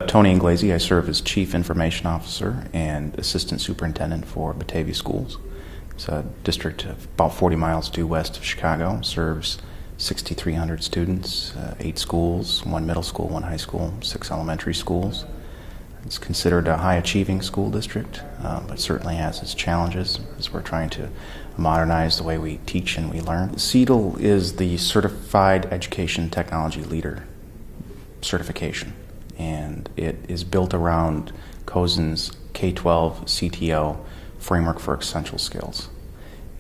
Tony Inglese. I serve as Chief Information Officer and Assistant Superintendent for Batavia Schools. It's a district of about 40 miles due west of Chicago. Serves 6,300 students, 8 schools, 1 middle school, 1 high school, 6 elementary schools. It's considered a high-achieving school district, but certainly has its challenges as we're trying to modernize the way we teach and we learn. CETL is the Certified Education Technology Leader certification, and it is built around CoSN's K-12 CETL framework for essential skills.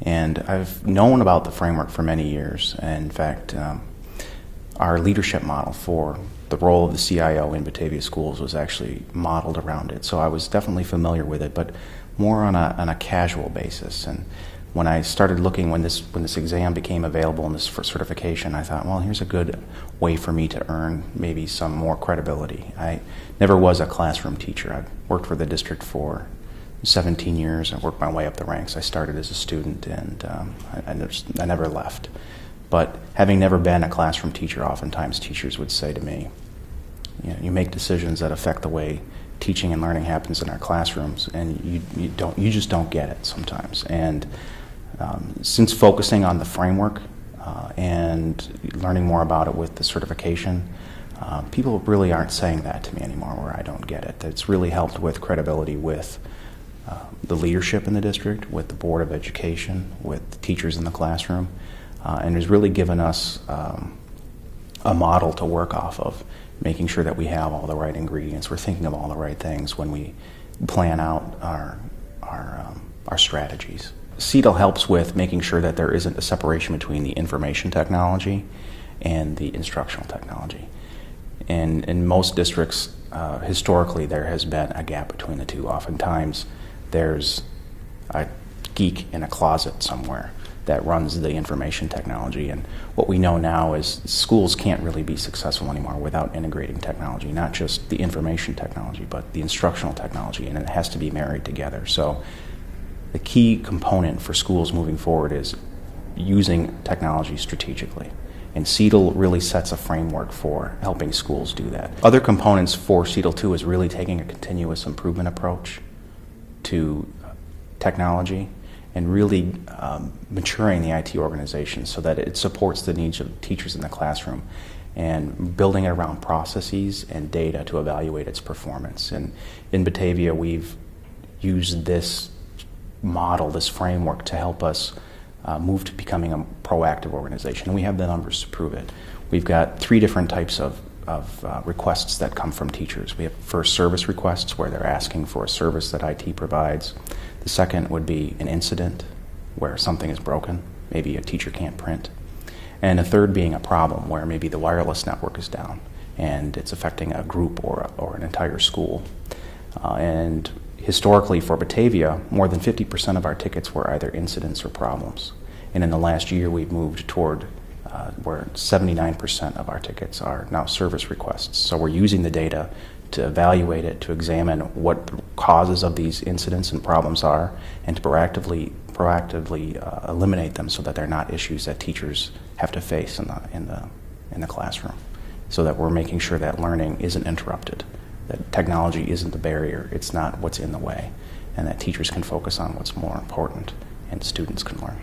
And I've known about the framework for many years. In fact, our leadership model for the role of the CIO in Batavia schools was actually modeled around it. So I was definitely familiar with it, but more on a casual basis. And when I started looking, when this exam became available and this for certification, I thought, well, here's a good way for me to earn maybe some more credibility. I never was a classroom teacher. I've worked for the district for 17 years. I worked my way up the ranks. I started as a student, and I never left. But having never been a classroom teacher, oftentimes teachers would say to me, you make decisions that affect the way teaching and learning happens in our classrooms, and you just don't get it sometimes. And since focusing on the framework and learning more about it with the certification, people really aren't saying that to me anymore, where I don't get it. It's really helped with credibility with the leadership in the district, with the Board of Education, with the teachers in the classroom, and has really given us a model to work off of, making sure that we have all the right ingredients. We're thinking of all the right things when we plan out our strategies. CETL helps with making sure that there isn't a separation between the information technology and the instructional technology. And in most districts, historically, there has been a gap between the two. Oftentimes, there's a geek in a closet somewhere that runs the information technology. And what we know now is schools can't really be successful anymore without integrating technology, not just the information technology, but the instructional technology, and it has to be married together. So the key component for schools moving forward is using technology strategically. And CETL really sets a framework for helping schools do that. Other components for CETL 2 is really taking a continuous improvement approach to technology and really maturing the IT organization so that it supports the needs of teachers in the classroom, and building it around processes and data to evaluate its performance. And in Batavia, we've used this model, this framework, to help us move to becoming a proactive organization. And we have the numbers to prove it. We've got 3 different types of requests that come from teachers. We have first service requests, where they're asking for a service that IT provides. The second would be an incident, where something is broken, maybe a teacher can't print. And a third being a problem, where maybe the wireless network is down and it's affecting a group or an entire school. And historically for Batavia, more than 50% of our tickets were either incidents or problems. And in the last year, we've moved toward where 79% of our tickets are now service requests. So we're using the data to evaluate it, to examine what the causes of these incidents and problems are, and to proactively eliminate them so that they're not issues that teachers have to face in the classroom. So that we're making sure that learning isn't interrupted, that technology isn't the barrier, it's not what's in the way, and that teachers can focus on what's more important and students can learn.